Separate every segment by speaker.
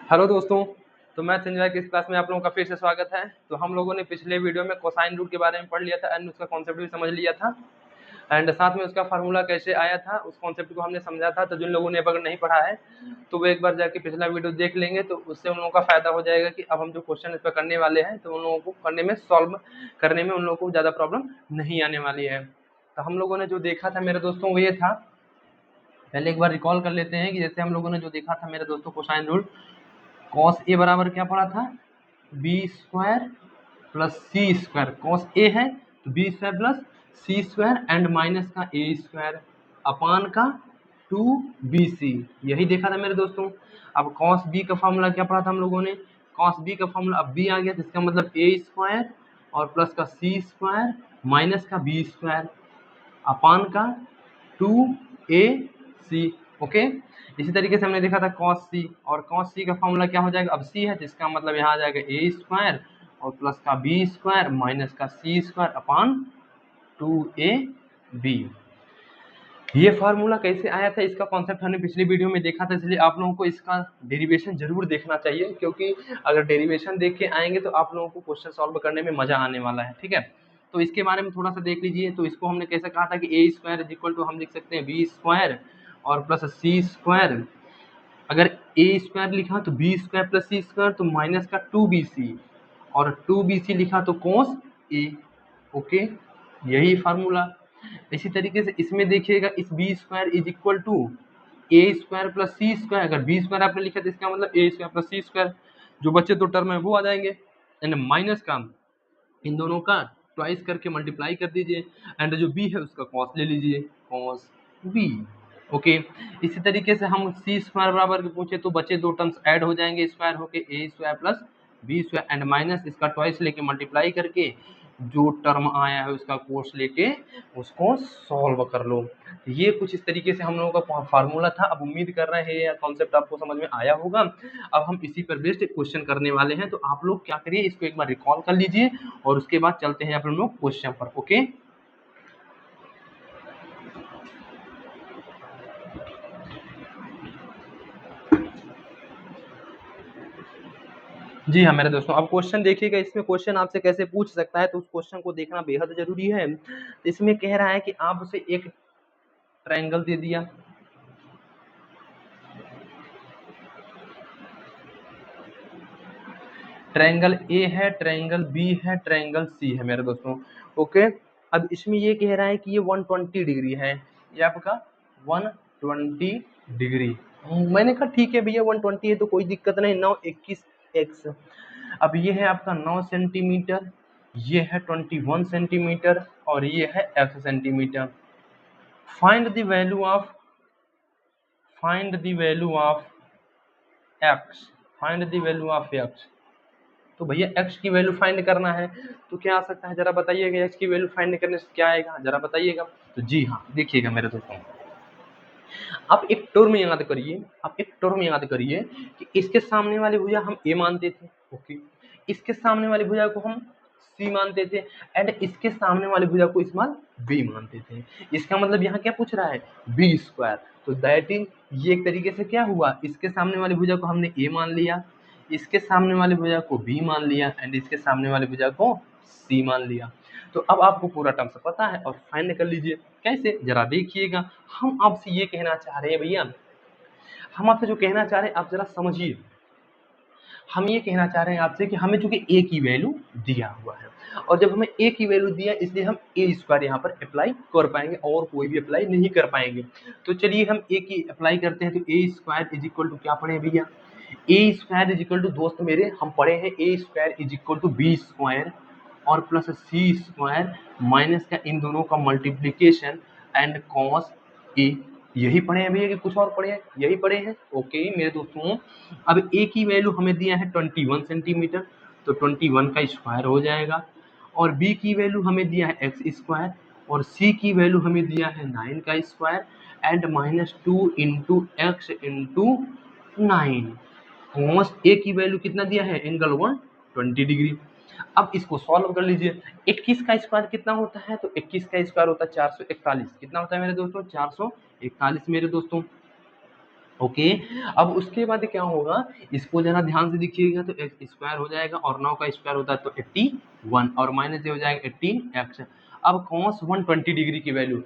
Speaker 1: Hello दोस्तों। तो मैं संजय की इस क्लास में आप लोगों का फिर से स्वागत है। तो हम लोगों ने पिछले वीडियो में कोसाइन रूट के बारे में पढ़ लिया था एंड उसका कॉन्सेप्ट भी समझ लिया था एंड साथ में उसका फार्मूला कैसे आया था उस कॉन्सेप्ट को हमने समझा था। तो जिन लोगों ने अगर नहीं पढ़ा है तो वो एक बार जाके पिछला वीडियो देख लेंगे तो उससे उन लोगों का फायदा हो जाएगा कि अब हम जो क्वेश्चन इस पर करने वाले हैं तो उन लोगों को करने में सॉल्व करने में उन लोगों को ज़्यादा प्रॉब्लम नहीं आने वाली है। तो हम लोगों ने जो देखा था मेरे दोस्तों वो ये था, पहले एक बार रिकॉल कर लेते हैं कि जैसे हम लोगों ने जो देखा था मेरे दोस्तों कोसाइन रूट कॉस ए बराबर क्या पड़ा था, b square plus c square. Cos a है तो b square plus c square and minus का ए स्क्वायर अपान का 2bc, यही देखा था मेरे दोस्तों। अब कॉस बी का फॉर्मूला क्या पढ़ा था हम लोगों ने, कॉस बी का फॉर्मूला अब बी आ गया तो इसका मतलब ए स्क्वायर और प्लस का सी स्क्वायर माइनस का बी स्क्वायर अपान का 2ac। ओके, इसी तरीके से हमने देखा था cos c और cos c का फॉर्मूला क्या हो जाएगा, अब c है तो इसका मतलब यहाँ आ जाएगा a स्क्वायर और प्लस का b स्क्वायर माइनस का c स्क्वायर अपान 2ab। ये फार्मूला कैसे आया था इसका कॉन्सेप्ट हमने पिछली वीडियो में देखा था, इसलिए आप लोगों को इसका डेरिवेशन जरूर देखना चाहिए क्योंकि अगर डेरिवेशन देख के आएंगे तो आप लोगों को क्वेश्चन सॉल्व करने में मजा आने वाला है। ठीक है, तो इसके बारे में थोड़ा सा देख लीजिए। तो इसको हमने कैसे कहा था कि a square is equal to हम लिख सकते हैं बी स्क्वायर और प्लस सी स्क्वायर। अगर ए स्क्वायर लिखा तो b square plus c square तो माइनस का 2bc और 2bc लिखा तो cos a। ओके, यही फार्मूला। इसी तरीके से इसमें देखिएगा इस b square is equal to a square plus c square. अगर बी स्क्वायर आपने लिखा तो इसका मतलब a square plus c square, जो बचे दो टर्म है वो आ जाएंगे एंड माइनस का इन दोनों का ट्वाइस करके मल्टीप्लाई कर दीजिए एंड जो बी है उसका कॉस ले लीजिए, कॉस बी। ओके, इसी तरीके से हम सी स्क्वायर बराबर के पूछे तो बचे दो टर्म्स ऐड हो जाएंगे स्क्वायर होके A square plus B square and minus इसका ट्वाइस लेके मल्टीप्लाई करके जो टर्म आया है उसका कोस लेके उसको सॉल्व कर लो। ये कुछ इस तरीके से हम लोगों का फार्मूला था। अब उम्मीद कर रहे हैं कॉन्सेप्ट आपको समझ में आया होगा। अब हम इसी पर बेस्ड क्वेश्चन करने वाले हैं, तो आप लोग क्या करिए इसको एक बार रिकॉल कर लीजिए और उसके बाद चलते हैं अपन लोग क्वेश्चन पर। ओके जी हाँ मेरे दोस्तों, अब क्वेश्चन देखिएगा। इसमें क्वेश्चन आपसे कैसे पूछ सकता है तो उस क्वेश्चन को देखना बेहद जरूरी है। तो इसमें कह रहा है कि आप उसे एक ट्रायंगल दे दिया, ट्रायंगल ए है, ट्रायंगल बी है, ट्रायंगल सी है मेरे दोस्तों। ओके, अब इसमें ये कह रहा है कि ये 120 डिग्री है, ये आपका 120 डिग्री। मैंने कहा ठीक है भैया 120 है तो कोई दिक्कत नहीं, 9 21 एक्स। अब ये है आपका 9 सेंटीमीटर, ये है 21 सेंटीमीटर और ये है x centimetre. Find the value of x, find the value of x। तो भैया x की वैल्यू फाइंड करना है तो क्या आ सकता है जरा बताइएगा, x की वैल्यू फाइंड करने से क्या आएगा जरा बताइएगा। तो जी हाँ देखिएगा मेरे दोस्तों, आप एक टर्म याद करिए, आप एक टर्म याद करिए कि इसके सामने वाली भुजा हम a मानते थे। ओके, इसके सामने वाली भुजा को हम c मानते थे एंड इसके सामने वाली भुजा को इस बार b मानते थे। इसका मतलब यहाँ क्या पूछ रहा है, b स्क्वायर। तो दैट इज ये एक तरीके से क्या हुआ, इसके सामने वाली भुजा को हमने a मान लिया, इसके सामने वाली भुजा को b मान लिया एंड इसके सामने वाली भुजा को c मान लिया। तो अब आपको पूरा टर्म्स पता है और फाइंड कर लीजिए। कैसे जरा देखिएगा, हम आपसे ये कहना चाह रहे हैं भैया, हम आपसे जो कहना चाह रहे हैं आप जरा समझिए। हम ये कहना चाह रहे हैं आपसे कि हमें चूंकि a की वैल्यू दिया हुआ है और जब हमें a की वैल्यू दिया इसलिए हम a स्क्वायर यहाँ पर अप्लाई कर पाएंगे और कोई भी अप्लाई नहीं कर पाएंगे। तो चलिए हम a की अप्लाई करते हैं। तो a square is equal to क्या पढ़े भैया, a square is equal to दोस्त मेरे हम पढ़े हैं a square is equal to b square और प्लस सी स्क्वायर माइनस का इन दोनों का मल्टीप्लीकेशन एंड कॉस ए। यही पढ़े हैं भैया कि कुछ और पढ़े हैं, यही पढ़े हैं। ओके मेरे दोस्तों, अब ए की वैल्यू हमें दिया है 21 सेंटीमीटर तो 21 का स्क्वायर हो जाएगा और बी की वैल्यू हमें दिया है एक्स स्क्वायर और सी की वैल्यू हमें दिया है 9 का square and minus 2 into X into 9। Cos A की वैल्यू कितना दिया है, एंगल 120 डिग्री। अब इसको सॉल्व कर लीजिए। 21 का स्क्वायर कितना होता है, तो 21 का स्क्वायर होता है 441। कितना होता है मेरे दोस्तों, 441 मेरे दोस्तों। ओके। अब उसके बाद क्या होगा, इसको जरा ध्यान से देखिएगा, तो एक्स स्क्वायर हो जाएगा और 9 का स्क्वायर होता है तो 81 और माइनस ये हो जाएगा 18x। अब cos 120 डिग्री की वैल्यू,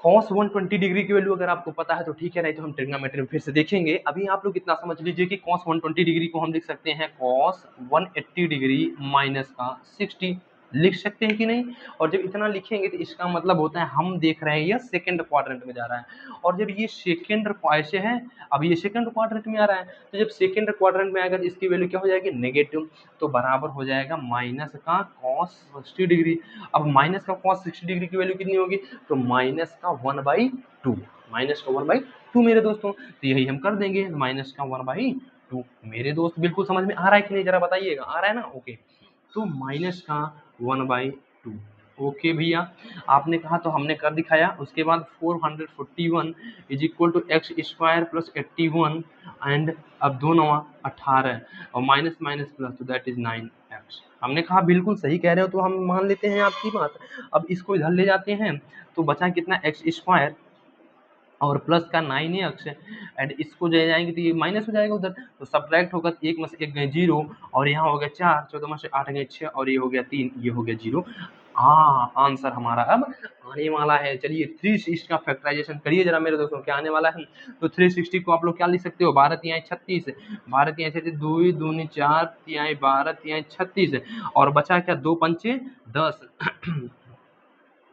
Speaker 1: cos 120 डिग्री की वैल्यू अगर आपको पता है तो ठीक है, नहीं तो हम ट्रिग्नोमेट्री में फिर से देखेंगे। अभी आप लोग इतना समझ लीजिए कि cos 120 डिग्री को हम लिख सकते हैं cos 180 डिग्री माइनस का 60, लिख सकते हैं कि नहीं। और जब इतना लिखेंगे तो इसका मतलब होता है हम देख रहे हैं ये सेकंड क्वाड्रेंट में जा रहा है, और जब ये सेकंड ऐसे है, अब ये सेकंड क्वाड्रेंट में आ रहा है, तो जब सेकंड क्वाड्रेंट में आएगा तो इसकी वैल्यू क्या हो जाएगी, नेगेटिव, तो बराबर हो जाएगा माइनस का cos 60 डिग्री। अब माइनस का cos 60 डिग्री की वैल्यू कितनी होगी, तो माइनस का 1/2, माइनस का 1/2 मेरे दोस्तों, तो यही हम कर देंगे, माइनस का 1/2 मेरे दोस्त। बिल्कुल समझ में आ रहा है कि नहीं, जरा बताइएगा, आ रहा है ना, ओके। तो माइनस का 1/2, ओके भैया, आपने कहा तो हमने कर दिखाया। उसके बाद 441 is equal to x square plus 81 and अब 2 9 18 और माइनस माइनस प्लस, तो दैट इज 9x। हमने कहा बिल्कुल सही कह रहे हो, तो हम मान लेते हैं आपकी बात। अब इसको इधर ले जाते हैं तो बचा कितना, एक्स स्क्वायर और प्लस का 9x एंड इसको ले जाएंगे तो ये माइनस हो जाएगा उधर, तो सब्ट्रैक्ट होगा, तो 1 में से 1 गए 0 और यहाँ हो गया 4, 14 में से 8 गए 6 और ये हो गया 3, ये हो गया 0। हाँ, आंसर हमारा अब आने वाला है। चलिए 360 का फैक्टराइजेशन करिए जरा मेरे दोस्तों, क्या आने वाला है, तो 360 को आप लोग क्या लिख सकते हो, 12 तिहाई 36, 12 तिहाई 36, 2 दूनी 4 तिहाई 12 तिहाई 36 और बचा क्या, 2 पंचे 10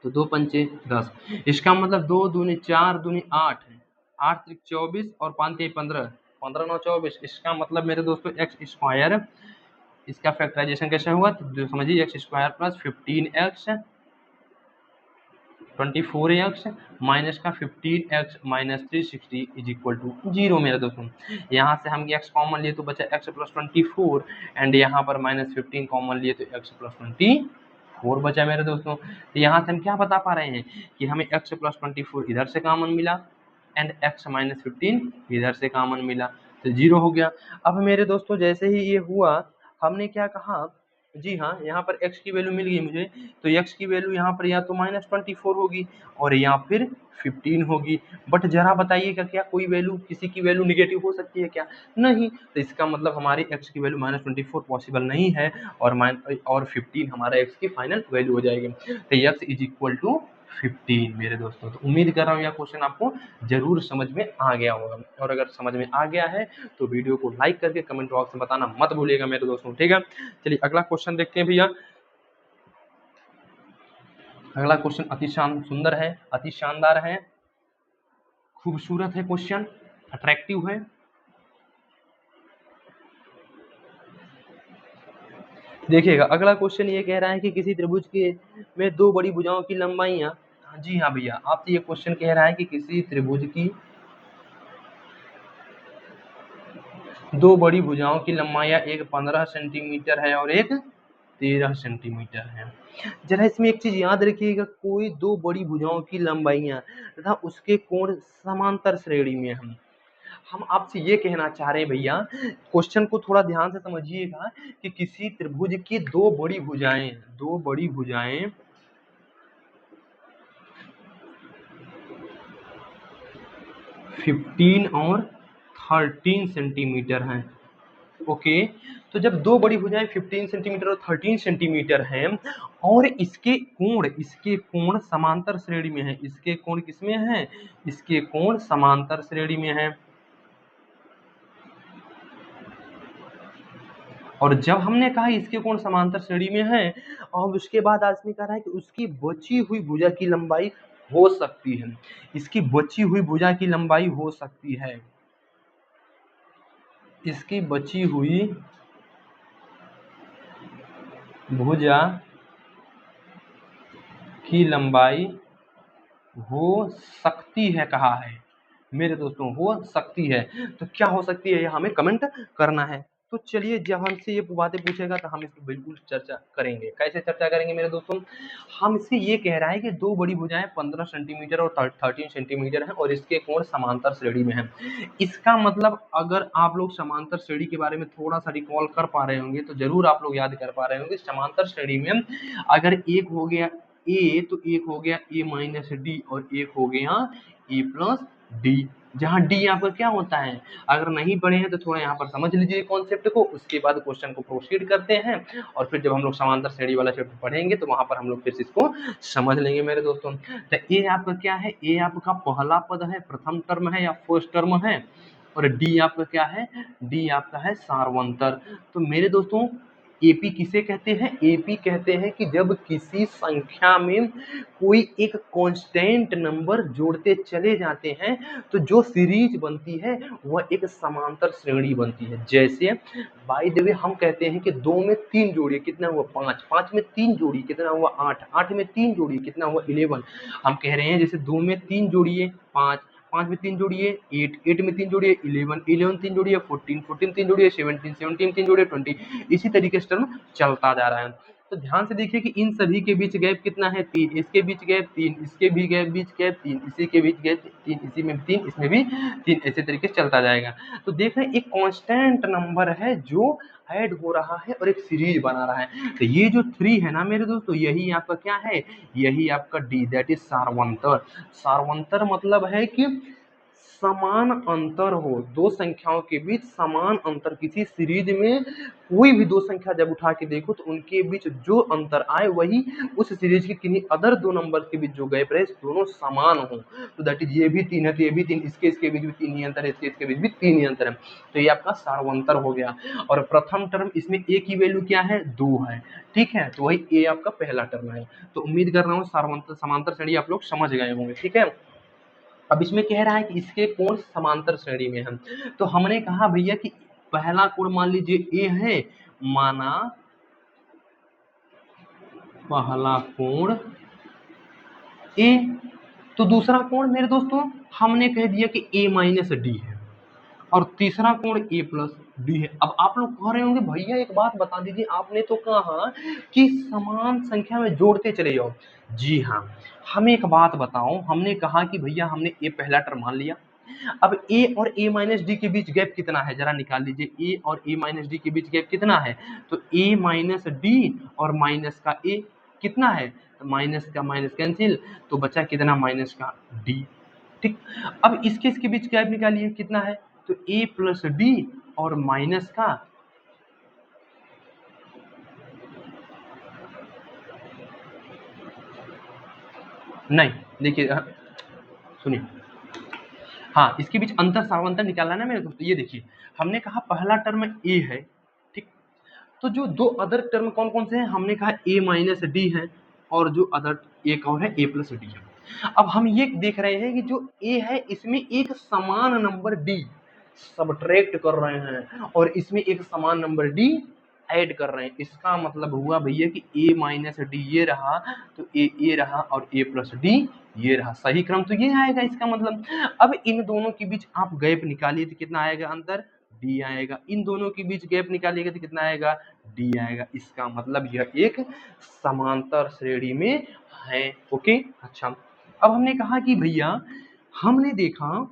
Speaker 1: तो 2 पंचे 10, इसका मतलब 2 दूनी 4 दूनी 8, 8 त्रिक 24 और 5 तिहाई 15, 15 9 24। इसका मतलब मेरे दोस्तों एक्स स्क्वायर, इसका फैक्टराइजेशन कैसे हुआ, तो समझिए x square plus 15x 24x minus का 15x minus 360 is equal to 0 मेरे दोस्तों। यहाँ से हम x कॉमन लिए तो बचा x प्लस 24 एंड यहाँ पर माइनस 15 कॉमन लिए तो x प्लस 24 बचा मेरे दोस्तों। तो यहाँ से हम क्या बता पा रहे हैं कि हमें x प्लस 24 इधर से कॉमन मिला एंड x माइनस 15 इधर से कॉमन मिला, तो 0 हो गया। अब मेरे दोस्तों जैसे ही ये हुआ, हमने क्या कहा, जी हाँ, यहाँ पर x की वैल्यू मिल गई मुझे, तो x की वैल्यू यहाँ पर या तो -24 होगी और या फिर 15 होगी। बट जरा बताइएगा क्या कोई वैल्यू, किसी की वैल्यू निगेटिव हो सकती है क्या, नहीं। तो इसका मतलब हमारी x की वैल्यू -24 पॉसिबल नहीं है और 15 हमारा x की फाइनल वैल्यू हो जाएगी। तो x इज इक्वल टू 15 मेरे दोस्तों। तो उम्मीद कर रहा हूँ यह क्वेश्चन आपको जरूर समझ में आ गया होगा, और अगर समझ में आ गया है तो वीडियो को लाइक करके कमेंट बॉक्स में बताना मत भूलिएगा मेरे दोस्तों, ठीक है। चलिए अगला क्वेश्चन देखते हैं भैया। अगला क्वेश्चन अति सुंदर है, अति शानदार है, खूबसूरत है क्वेश्चन, अट्रैक्टिव है। देखिएगा अगला क्वेश्चन ये कह रहा है कि किसी त्रिभुज के में दो बड़ी भुजाओं की लंबाइयां, जी हाँ भैया, आपसे ये क्वेश्चन कह रहा है कि किसी त्रिभुज की दो बड़ी भुजाओं की लंबाइयां, एक 15 सेंटीमीटर है और एक 13 सेंटीमीटर है। जरा इसमें एक चीज याद रखिएगा, कोई दो बड़ी भुजाओं की लंबाइयां तथा उसके कोण समांतर श्रेणी में हम आपसे ये कहना चाह रहे हैं भैया, क्वेश्चन को थोड़ा ध्यान से समझिएगा कि किसी त्रिभुज की दो बड़ी भुजाएं 15 और 13 सेंटीमीटर हैं। ओके, तो जब दो बड़ी भुजाएं 15 सेंटीमीटर और 13 सेंटीमीटर हैं और इसके कोण समांतर श्रेणी में है, इसके कोण किसमें है, इसके कोण समांतर श्रेणी में है। और जब हमने कहा इसके कोण समांतर श्रेणी में है और उसके बाद आदमी कह रहा है कि उसकी बची हुई भुजा की लंबाई हो सकती है, इसकी बची हुई भुजा की लंबाई हो सकती है, इसकी बची हुई भुजा की लंबाई हो सकती है, कहा है मेरे दोस्तों, हो सकती है। तो क्या हो सकती है, यह हमें कमेंट करना है। तो चलिए जब हमसे ये बातें पूछेगा तो हम इसको बिल्कुल चर्चा करेंगे। कैसे चर्चा करेंगे मेरे दोस्तों, हम इससे ये कह रहा है कि दो बड़ी भुजाएं 15 सेंटीमीटर और 13 सेंटीमीटर हैं और इसके कोण समांतर श्रेणी में हैं। इसका मतलब अगर आप लोग समांतर श्रेणी के बारे में थोड़ा सा रिकॉल कर पा रहे होंगे तो जरूर आप लोग याद कर पा रहे होंगे, समांतर श्रेणी में अगर एक हो गया ए तो एक हो गया ए माइनस डी और एक हो गया ए प्लस डी। जहाँ डी आपका क्या होता है। अगर नहीं पढ़े हैं तो थोड़ा यहाँ पर समझ लीजिए कॉन्सेप्ट को, उसके बाद क्वेश्चन को प्रोसीड करते हैं, और फिर जब हम लोग समांतर श्रेणी वाला चैप्टर पढ़ेंगे तो वहां पर हम लोग फिर से इसको समझ लेंगे मेरे दोस्तों। तो ए आपका क्या है, ए आपका पहला पद है, प्रथम टर्म है या फर्स्ट टर्म है, और डी आपका क्या है, डी आपका है सार्वंतर। तो मेरे दोस्तों एपी किसे कहते हैं, एपी कहते हैं कि जब किसी संख्या में कोई एक कांस्टेंट नंबर जोड़ते चले जाते हैं तो जो सीरीज बनती है वह एक समांतर श्रेणी बनती है। जैसे बाय द वे हम कहते हैं कि 2 में 3 जोड़िए कितना हुआ 5, 5 में 3 जोड़िए कितना हुआ 8, 8 में 3 जोड़िए कितना हुआ 11। हम कह रहे हैं जैसे 2 में 3 जोड़िए 5, 5 में 3 जोड़िए 8, 8 में 3 जोड़िए 11, 11 3 जोड़िए 14, 14 3 जोड़िए 17, 17 3 जोड़िए 20। इसी तरीके से टर्म चलता जा रहा है। तो ध्यान से देखिए कि इन सभी के बीच गैप कितना है 3, इसके बीच गैप 3, इसके भी गैप बीच गैप 3, इसी के बीच गैप 3, इसी में 3, इसमें भी 3, ऐसे तरीके से चलता जाएगा। तो देख रहे हैं एक कांस्टेंट नंबर है जो ऐड हो रहा है और एक सीरीज बना रहा है। तो ये जो 3 है ना मेरे दोस्तों, यही आपका क्या है, यही आपका डी, दैट इज सार्वंतर। सार्वंतर मतलब है कि समान अंतर हो, दो संख्याओं के बीच समान अंतर, किसी सीरीज में कोई भी दो संख्या जब उठा के देखो तो उनके बीच जो अंतर आए वही उस सीरीज के किन्हीं अदर दो नंबर के बीच जो गैप रहे दोनों समान हो। तो दैट इज ये भी 3 है तो ये भी 3, इसके इसके बीच भी 3 ही अंतर है, इसके बीच भी 3 ही अंतर है। तो ये आपका सार्वंतर हो गया। और प्रथम टर्म इसमें ए की वैल्यू क्या है 2 है, ठीक है, तो वही ए आपका पहला टर्म है। तो उम्मीद कर रहा हूँ सार्वंतर समांतर श्रेणी आप लोग समझ गए होंगे, ठीक है। अब इसमें कह रहा है कि इसके कोण समांतर श्रेणी में है। तो हमने कहा भैया कि पहला कोण मान लीजिए ए है, माना पहला कोण ए, तो दूसरा कोण मेरे दोस्तों हमने कह दिया कि ए माइनस डी है, और तीसरा कोण ए प्लस डी है। अब आप लोग कह रहे होंगे भैया एक बात बता दीजिए, आपने तो कहा कि समान संख्या में जोड़ते चले जाओ। जी हाँ, हमें एक बात बताओ, हमने कहा कि भैया हमने ए पहला टर्म मान लिया, अब ए और ए माइनस डी के बीच गैप कितना है जरा निकाल लीजिए, ए और ए माइनस डी के बीच गैप कितना है, तो ए माइनस डी और माइनस का ए कितना है, तो माइनस का माइनस कैंसिल, तो बचा कितना माइनस का डी, ठीक। अब इसके बीच गैप निकालिए कितना है, तो ए प्लस डी और माइनस का नहीं, देखिए सुनिए, हाँ इसके बीच अंतर सार्वंतर निकालना है ना मेरे दोस्त। ये देखिए हमने कहा पहला टर्म ए है, ठीक, तो जो दो अदर टर्म कौन कौन से हैं, हमने कहा ए माइनस डी है और जो अदर एक और है ए प्लस डी है। अब हम ये देख रहे हैं कि जो ए है इसमें एक समान नंबर डी सबट्रैक्ट कर रहे हैं और इसमें एक समान नंबर डी ऐड कर रहे हैं। इसका मतलब हुआ भैया कि ए माइनस डी ये रहा, तो ए रहा और ए प्लस डी ये रहा, सही क्रम तो ये आएगा इसका मतलब। अब इन दोनों के बीच आप गैप निकालिए तो कितना आएगा अंतर, डी आएगा, इन दोनों के बीच गैप निकालिएगा तो कितना आएगा, डी आएगा। इसका मतलब यह एक समांतर श्रेणी में है। ओके, अच्छा अब हमने कहा कि भैया हमने देखा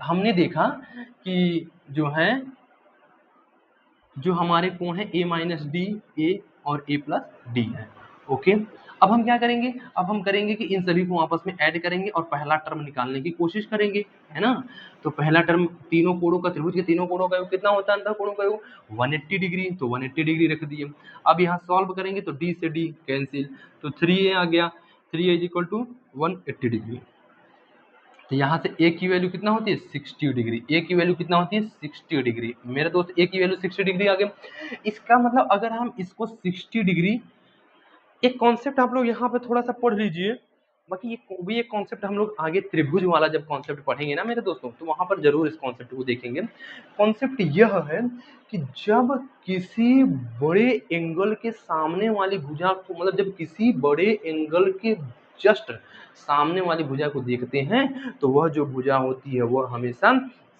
Speaker 1: हमने देखा कि जो है जो हमारे कोण है ए माइनस डी, ए और ए प्लस डी है। ओके, अब हम क्या करेंगे, अब हम करेंगे कि इन सभी को आपस में ऐड करेंगे और पहला टर्म निकालने की कोशिश करेंगे, है ना। तो पहला टर्म तीनों कोणों का, त्रिभुज के तीनों कोणों का योग कितना होता है, अंतर कोणों का योग 180 डिग्री, तो 180 डिग्री रख दिए। अब यहाँ सॉल्व करेंगे तो डी से डी कैंसिल, तो 3a आ गया, 3a is equal to 180 degree. तो यहाँ से ए की वैल्यू कितना होती है 60 डिग्री, ए की वैल्यू कितना होती है 60 डिग्री मेरे दोस्त, ए की वैल्यू 60 डिग्री आ गया। इसका मतलब अगर हम इसको 60 डिग्री, एक कॉन्सेप्ट आप लोग यहाँ पे थोड़ा सा पढ़ लीजिए, बाकी ये कॉन्सेप्ट हम लोग आगे त्रिभुज वाला जब कॉन्सेप्ट पढ़ेंगे ना मेरे दोस्तों तो वहां पर जरूर इस कॉन्सेप्ट को देखेंगे। कॉन्सेप्ट यह है कि जब किसी बड़े एंगल के सामने वाली भुजा को, मतलब जब किसी बड़े एंगल के जस्ट सामने वाली भुजा को देखते हैं तो वह जो भुजा होती है वह हमेशा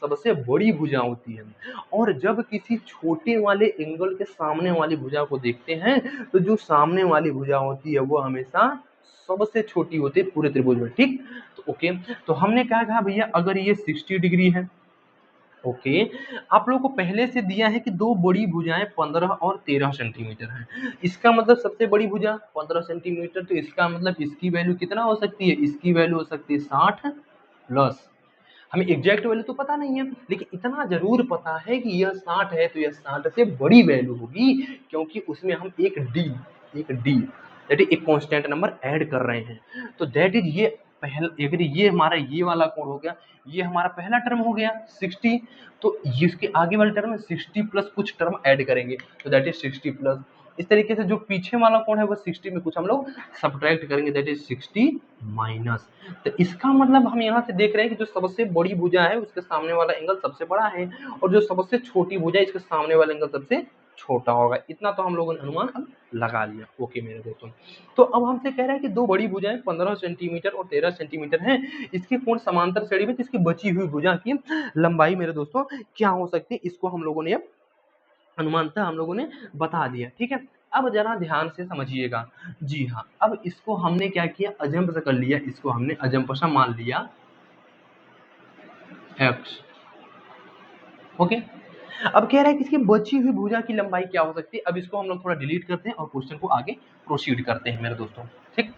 Speaker 1: सबसे बड़ी भुजा होती है, और जब किसी छोटे वाले एंगल के सामने वाली भुजा को देखते हैं तो जो सामने वाली भुजा होती है वो हमेशा सबसे छोटी होती है पूरे त्रिभुज में, ठीक। तो ओके, तो हमने क्या कहा भैया अगर ये 60 डिग्री है, ओके, आप लोगों को पहले से दिया है कि दो बड़ी भुजाएं 15 और 13 सेंटीमीटर हैं। इसका मतलब सबसे बड़ी भुजा 15 सेंटीमीटर, तो इसका मतलब इसकी वैल्यू कितना हो सकती है, इसकी वैल्यू हो सकती है 60 प्लस हमें एग्जैक्ट वैल्यू तो पता नहीं है, लेकिन इतना जरूर पता है कि यह 60 है तो यह 60 से बड़ी वैल्यू होगी, क्योंकि उसमें हम एक डी दैट इज एक कांस्टेंट नंबर ऐड कर रहे हैं। तो दैट इज ये पहला, अगर ये हमारा ये वाला कोण हो गया, ये हमारा पहला टर्म हो गया 60, तो इसके आगे वाले टर्म में 60 प्लस कुछ टर्म ऐड करेंगे, तो दैट इज 60 प्लस। इस तरीके से जो पीछे वाला कोण है वो 60 में कुछ हम लोग सब्ट्रैक्ट करेंगे, दैट इज 60 माइनस। तो इसका मतलब हम यहाँ से देख रहे हैं कि जो सबसे बड़ी भुजा है उसके सामने वाला एंगल सबसे बड़ा है, और जो सबसे छोटी भुजा है इसके सामने वाला एंगल सबसे छोटा होगा। इतना तो हम लोगों ने अनुमान अब लगा लिया। ओके मेरे दोस्तों, तो अब हमसे कह रहा है कि दो बड़ी भुजाएं 15 सेंटीमीटर और 13 सेंटीमीटर हैं, इसके कोण समांतर श्रेणी में, इसकी बची हुई भुजा की लंबाई मेरे दोस्तों क्या हो सकती है, इसको हम लोगों ने अब अनुमानतः हम लोगों ने बता दिया। ठीक है, अब जरा ध्यान से समझिएगा। जी हाँ, अब इसको हमने क्या किया, अजम्प से कर लिया, इसको हमने अजम्प से मान लिया x। ओके, अब कह रहा है कि इसकी बची हुई भुजा की लंबाई क्या हो सकती है। अब इसको हम लोग थोड़ा डिलीट करते हैं और क्वेश्चन को आगे प्रोसीड करते हैं मेरे दोस्तों। ठीक,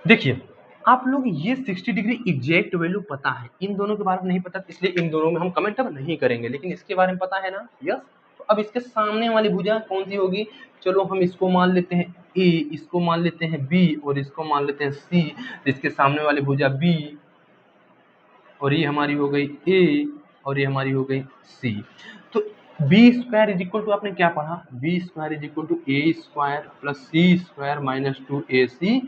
Speaker 1: देखिए आप लोग ये 60 डिग्री एग्जैक्ट वैल्यू पता है, इन दोनों के बारे में नहीं पता, इसलिए इन दोनों में हम कमेंट अब नहीं करेंगे, लेकिन इसके बारे में पता है ना, यस। तो अब इसके सामने वाली भुजा कौन सी होगी, चलो हम इसको मान लेते हैं ए, इसको मान लेते हैं बी और इसको मान लेते हैं सी। इसके सामने वाली भुजा बी और ये हमारी हो गई ए और ये हमारी हो गई सी। तो b square is equal to, आपने क्या पढ़ा, b square is equal to a square plus c square minus 2ac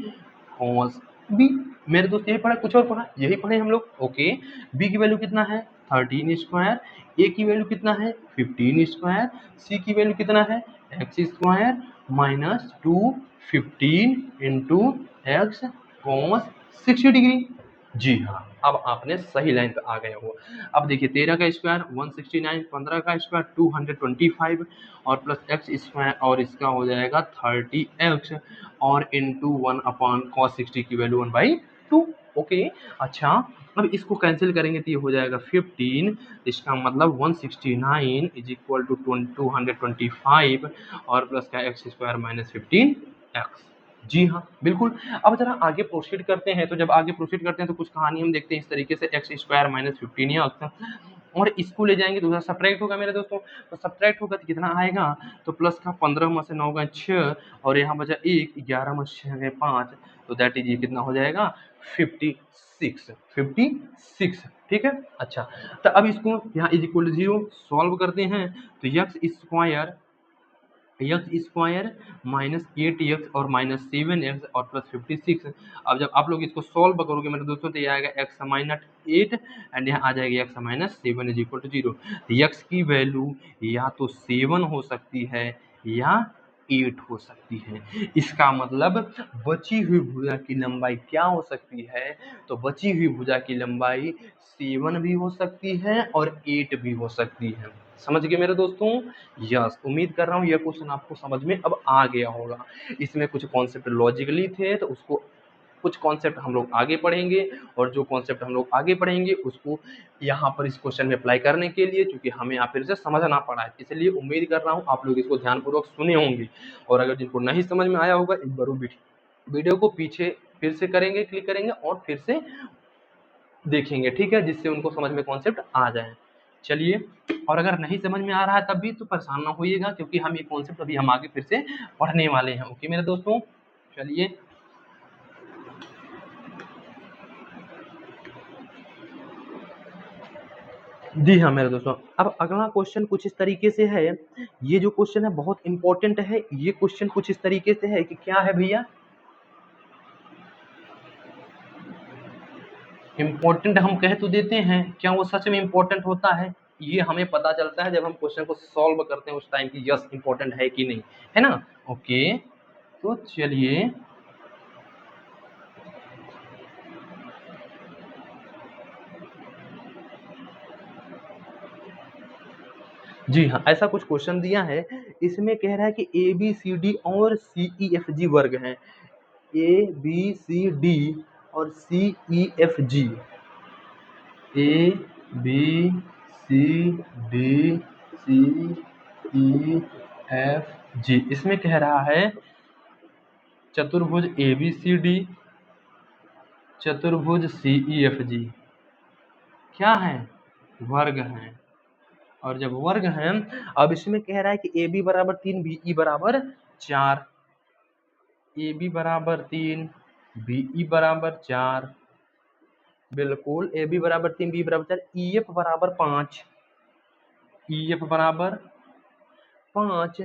Speaker 1: cos b. मेरे दोस्त यही पढ़ा, कुछ और पढ़ा, यही पढ़े हम लोग। ओके, बी की वैल्यू कितना है 13 स्क्वायर, ए की वैल्यू कितना है 15 स्क्वायर, सी की वैल्यू कितना है X square minus 215 into X cos 60 degree. जी हाँ, अब आपने सही लाइन पे आ गए हो। अब देखिए 13 का स्क्वायर 169, 15 का स्क्वायर 225 और प्लस एक्स स्क्वायर और इसका हो जाएगा 30x और इंटू 1/cos 60 की वैल्यू 1/2। ओके, अच्छा अब इसको कैंसिल करेंगे तो ये हो जाएगा 15, इसका मतलब 169 इज इक्वल टू 225 और प्लस का एक्स स्क्वायर माइनस 15x। जी हाँ बिल्कुल। अब जरा आगे प्रोसीड करते हैं, तो जब आगे प्रोसीड करते हैं तो कुछ कहानी हम देखते हैं इस तरीके से, एक्स स्क्वायर माइनस 15 और इसको ले जाएंगे तो सब्ट्रैक्ट होगा मेरे दोस्तों, तो सब्ट्रैक्ट होगा तो कितना आएगा, तो प्लस का 15 में से 9 गए 6 और यहाँ बचा 1, 11 में 6 गए 5, तो दैट इज ये कितना हो जाएगा 56। ठीक है, अच्छा तो अब इसको यहाँ इज इक्वल टू 0 सॉल्व करते हैं, तो एक्स स्क्वायर माइनस 8x और माइनस 7x और प्लस 56। अब जब आप लोग इसको सॉल्व करोगे मेरे दोस्तों तो ये आएगा x माइनस 8 एंड यहाँ आ जाएगा x minus 7 is equal to 0। x की वैल्यू या तो 7 हो सकती है या 8 हो सकती है। इसका मतलब बची हुई भुजा की लंबाई क्या हो सकती है, तो बची हुई भुजा की लंबाई 7 भी हो सकती है और 8 भी हो सकती है। समझ गए मेरे दोस्तों, यस उम्मीद कर रहा हूँ यह क्वेश्चन आपको समझ में अब आ गया होगा। इसमें कुछ कॉन्सेप्ट लॉजिकली थे तो उसको कुछ कॉन्सेप्ट हम लोग आगे पढ़ेंगे, और जो कॉन्सेप्ट हम लोग आगे पढ़ेंगे उसको यहाँ पर इस क्वेश्चन में अप्लाई करने के लिए, क्योंकि हमें यहाँ फिर से समझना पड़ा है, इसलिए उम्मीद कर रहा हूँ आप लोग इसको ध्यानपूर्वक सुने होंगे। और अगर जिनको नहीं समझ में आया होगा एक बार वीडियो को पीछे फिर से करेंगे, क्लिक करेंगे और फिर से देखेंगे, ठीक है, जिससे उनको समझ में कॉन्सेप्ट आ जाए। चलिए, और अगर नहीं समझ में आ रहा है तब भी तो परेशान ना होइएगा, क्योंकि हम ये कॉन्सेप्ट अभी हम आगे फिर से पढ़ने वाले हैं। ओके मेरे दोस्तों, चलिए जी हाँ मेरे दोस्तों, अब अगला क्वेश्चन कुछ इस तरीके से है। ये जो क्वेश्चन है बहुत इंपॉर्टेंट है। ये क्वेश्चन कुछ इस तरीके से है कि क्या है भैया, इम्पोर्टेंट हम कह तो देते हैं, क्या वो सच में इम्पोर्टेंट होता है, ये हमें पता चलता है जब हम क्वेश्चन को सॉल्व करते हैं उस टाइम की यस इम्पोर्टेंट है कि नहीं, है ना। ओके, तो चलिए जी हाँ, ऐसा कुछ क्वेश्चन दिया है। इसमें कह रहा है कि ए बी सी डी और सी ई एफ जी वर्ग हैं, ए बी सी डी और C E F G, A B C D C E F G. इसमें कह रहा है चतुर्भुज ए बी सी डी, चतुर्भुज सी ई एफ जी, क्या है, वर्ग है। और जब वर्ग है, अब इसमें कह रहा है कि ए बी बराबर 3 बी ई बराबर 4, ए बी बराबर 3 बी ई बराबर 4, बिल्कुल ए बी बराबर 3 बी बराबर 4, ई एफ बराबर 5, ई एफ बराबर 5।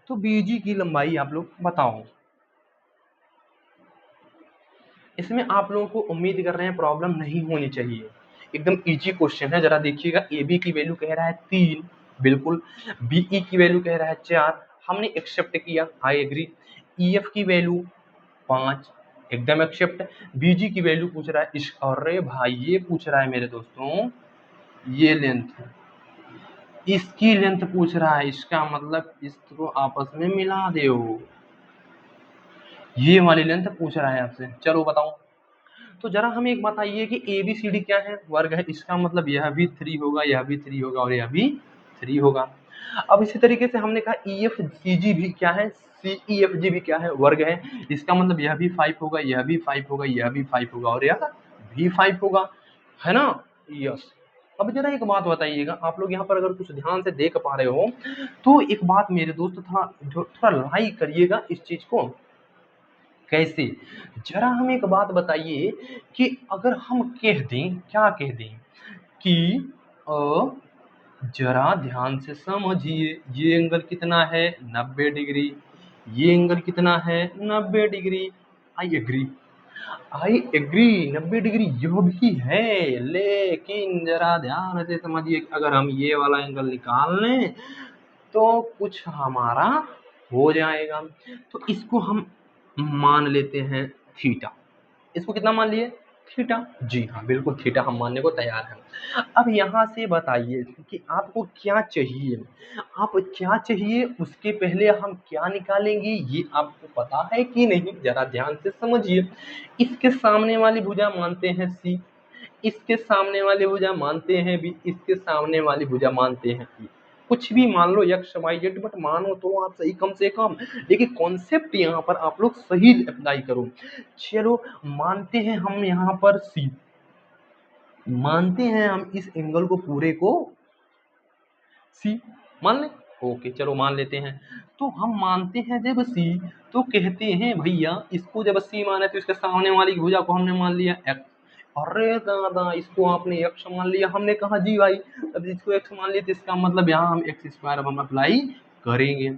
Speaker 1: तो बीजी की लंबाई आप लोग बताओ। इसमें आप लोगों को उम्मीद कर रहे हैं प्रॉब्लम नहीं होनी चाहिए, एकदम इजी क्वेश्चन है। जरा देखिएगा, ए बी की वैल्यू कह रहा है 3, बिल्कुल। बी ई की वैल्यू कह रहा है 4, हमने एक्सेप्ट किया, आई एग्री। ई एफ की वैल्यू 5, एकदम एक्सेप्ट। बी जी की वैल्यू पूछ रहा है, अरे भाई ये पूछ रहा है मेरे दोस्तों, ये लेंथ, इसकी लेंथ पूछ रहा है, इसका मतलब इसको आपस में मिला दो, ये वाली लेंथ पूछ रहा है आपसे। चलो बताओ। तो जरा हमें एक बताइए कि ए बी सी डी क्या है, वर्ग है, इसका मतलब यह भी 3 होगा, यह भी 3 होगा और यह भी 3 होगा। अब इसी तरीके से हमने कहा ई एफ सी जी भी क्या है, सी ई एफ जी भी क्या है, वर्ग है, इसका मतलब यह भी 5 होगा, यह भी 5 होगा, यह भी 5 होगा और यह भी 5 होगा, है ना। यस। अब जरा एक बात बताइएगा, आप लोग यहाँ पर अगर कुछ ध्यान से देख पा रहे हो तो एक बात मेरे दोस्त थोड़ा लाइक करिएगा इस चीज को। कैसे, जरा हमें एक बात बताइए कि अगर हम कह दें, क्या कह दें कि जरा ध्यान से समझिए, ये एंगल कितना है, 90 डिग्री, ये एंगल कितना है, 90 degree. I agree, I agree, 90 degree यह भी है, लेकिन जरा ध्यान से समझिए, अगर हम ये वाला एंगल निकाल लें तो कुछ हमारा हो जाएगा। तो इसको हम मान लेते हैं थीटा। इसको कितना मान लिए, थीटा। जी हाँ, बिल्कुल थीटा हम मानने को तैयार हैं। अब यहाँ से बताइए कि आपको क्या चाहिए, आप क्या चाहिए उसके पहले हम क्या निकालेंगे ये आपको पता है कि नहीं, जरा ध्यान से समझिए। इसके सामने वाली भुजा मानते हैं सी, इसके सामने वाली भुजा मानते हैं बी, इसके सामने वाली भुजा मानते हैं ई। कुछ भी मान लो एक्स वाई जेड, बट मानो तो आप सही कम से कम, लेकिन कॉन्सेप्ट यहाँ पर आप लोग सही अप्लाई करो। चलो मानते हैं हम यहाँ पर सी, मानते हैं हम इस एंगल को पूरे को सी, मान ले। ओके चलो मान लेते हैं। तो हम मानते हैं जब सी, तो कहते हैं भैया इसको जब सी माने तो इसके सामने वाली भुजा को हमने मान लिया एक्स। अरे दादा, इसको आपने एक्स मान लिया, हमने कहा जी भाई, अब इसको एक्स मान लिया तो इसका मतलब यहाँ हम एक्स स्क्वायर अब हम अप्लाई करेंगे।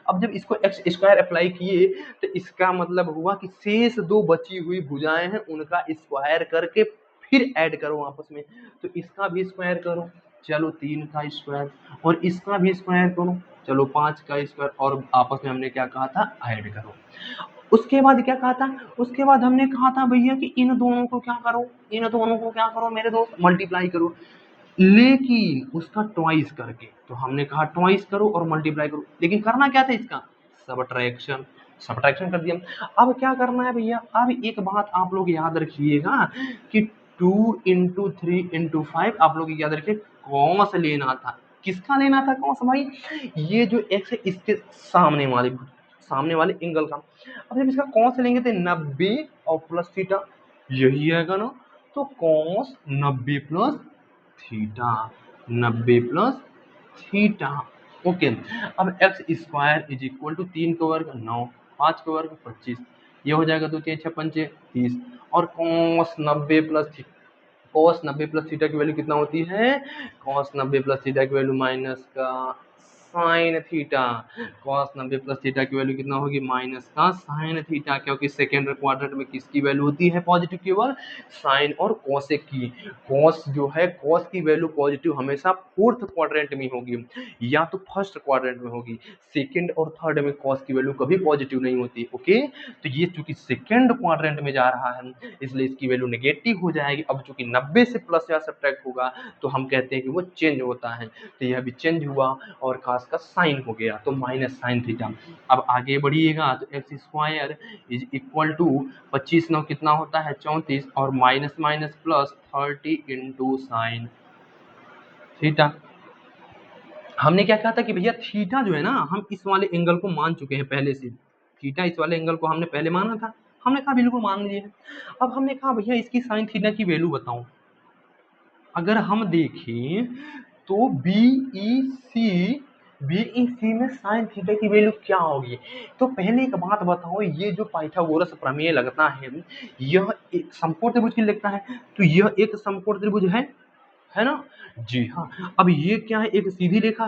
Speaker 1: अब जब इसको एक्स स्क्वायर अप्लाई किए तो इसका मतलब हुआ कि शेष दो बची हुई भुजाएं हैं उनका स्क्वायर करके फिर ऐड करो आपस में, तो इसका भी स्क्वायर करो, चलो 3 का स्क्वायर, और इसका भी स्क्वायर करो, चलो 5 का स्क्वायर, और आपस में हमने क्या कहा था, ऐड करो। उसके बाद क्या कहा था, उसके बाद हमने कहा था भैया कि इन दोनों को क्या करो, इन दोनों को क्या करो मेरे दोस्त, मल्टीप्लाई करो, लेकिन उसका ट्वाइस करके। तो हमने कहा ट्वाइस करो और मल्टीप्लाई करो, लेकिन करना क्या था इसका, सबट्रैक्शन, सबट्रैक्शन कर दिया। अब क्या करना है भैया, अब एक बात आप लोग याद रखिएगा कि 2 इंटू 3 इंटू 5 आप लोग याद रखिए कॉस लेना था। किसका लेना था कॉस भाई, ये जो एक्स है इसके सामने वाले एंगल का। अब जब इसका कॉस लेंगे तो 90 और प्लस थीटा, यही आएगा ना। तो cos 90 plus theta, 90 plus theta. Okay. अब X square is equal to 3 का वर्ग 9, 5 का वर्ग 25, ये हो जाएगा 2 3 6 पंचे 30, और cos 90 plus cos 90 plus theta की वैल्यू कितना होती है, कॉस 90 प्लस थीटा की वैल्यू माइनस का sine theta, cos 90 plus theta की वैल्यू कितना होगी, माइनस का साइन थीटा, क्योंकि सेकेंड क्वाड्रेंट में किसकी वैल्यू होती है पॉजिटिव, केवल साइन और कॉसेक की। कॉस जो है, कॉस की वैल्यू पॉजिटिव हमेशा फोर्थ क्वाड्रेंट में होगी या तो फर्स्ट क्वाड्रेंट में होगी, सेकेंड और थर्ड में कॉस की वैल्यू कभी पॉजिटिव नहीं होती। ओके, तो ये चूंकि सेकेंड क्वाड्रेंट में जा रहा है इसलिए इसकी वैल्यू नेगेटिव हो जाएगी। अब चूंकि 90 से प्लस या सब्ट्रैक्ट होगा तो हम कहते हैं कि वो चेंज होता है, तो यह भी चेंज हुआ और खास का साइन हो गया, तो माइनस साइन थीटा। अब आगे बढ़िएगा तो x square is equal to 25 9 कितना होता है 34, और minus minus plus 30 into sine theta. हमने क्या कहा था कि भैया थीटा जो है ना, हम इस वाले एंगल को मान चुके हैं पहले से, थीटा इस वाले एंगल को हमने पहले माना था, हमने कहा बिल्कुल मान लिए। अब हमने कहा भैया इसकी साइन थीटा की वैल्यू बताओ, अगर हम देखें तो बीईसी में साइन थीटा की वैल्यू क्या होगी? तो पहले एक बात बताओ, ये जो पाइथागोरस प्रमेय लगता है, यह एक समकोण त्रिभुज के लिए लगता है, तो यह एक समकोण त्रिभुज है ना? जी हाँ। अब ये क्या है? एक सीधी रेखा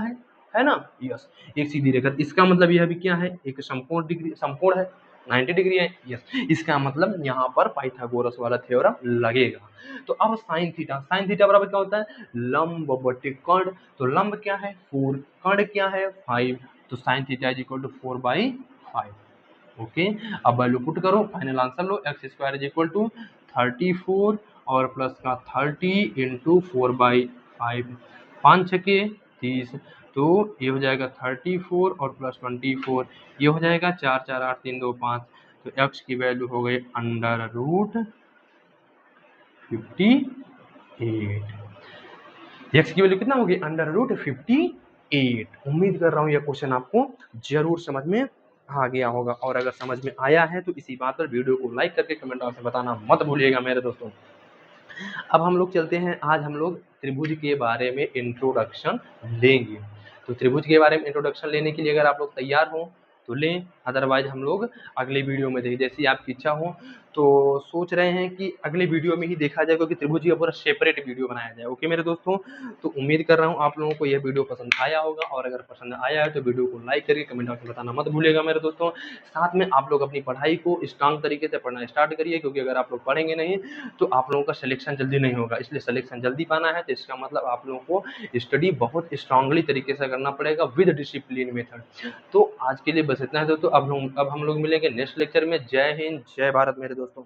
Speaker 1: है ना? यस, एक सीधी रेखा। इसका मतलब यह भी क्या है? एक समकोण है, 90 डिग्री है। यस, इसका मतलब यहाँ पर पाइथागोरस वाला थ्योरम लगेगा। तो अब साइन थीटा बराबर क्या होता है? लंब बटे कर्ण। तो लंब क्या है? 4, कर्ण क्या है? 5। तो sine theta is equal to 4/5। Okay, अब वैल्यू पुट करो, फाइनल आंसर लो। X square is equal to 34 और प्लस का 30 इंटू 4/5, 5 छके 30। तो ये हो जाएगा 34 और प्लस 24, ये हो जाएगा 4 4 8 3 2 5। तो एक्स की वैल्यू हो गई √58। एक्स की वैल्यू कितना होगी? √58। उम्मीद कर रहा हूँ यह क्वेश्चन आपको जरूर समझ में आ गया होगा, और अगर समझ में आया है तो इसी बात पर वीडियो को लाइक करके कमेंट बॉक्स में बताना मत भूलिएगा मेरे दोस्तों। अब हम लोग चलते हैं, आज हम लोग त्रिभुज के बारे में इंट्रोडक्शन लेंगे। तो त्रिभुज के बारे में इंट्रोडक्शन लेने के लिए अगर आप लोग तैयार हो तो लें, अदरवाइज हम लोग अगले वीडियो में देखें, जैसी आपकी इच्छा हो। तो सोच रहे हैं कि अगले वीडियो में ही देखा जाए, क्योंकि त्रिभुज का पूरा सेपरेट वीडियो बनाया जाए। ओके मेरे दोस्तों, तो उम्मीद कर रहा हूँ आप लोगों को यह वीडियो पसंद आया होगा, और अगर पसंद आया है तो वीडियो को लाइक करके कमेंट बॉक्स में बताना मत भूलिएगा मेरे दोस्तों। साथ में आप लोग अपनी पढ़ाई को स्ट्रांग तरीके से पढ़ना स्टार्ट करिए, क्योंकि अगर आप लोग पढ़ेंगे नहीं तो आप लोगों का सिलेक्शन जल्दी नहीं होगा। इसलिए सिलेक्शन जल्दी पाना है तो इसका मतलब आप लोगों को स्टडी बहुत स्ट्रांगली तरीके से करना पड़ेगा विद डिसिप्लिन मेथड। तो आज के लिए बस इतना है दोस्तों। अब हम लोग मिलेंगे नेक्स्ट लेक्चर में। जय हिंद, जय भारत मेरे दोस्तों।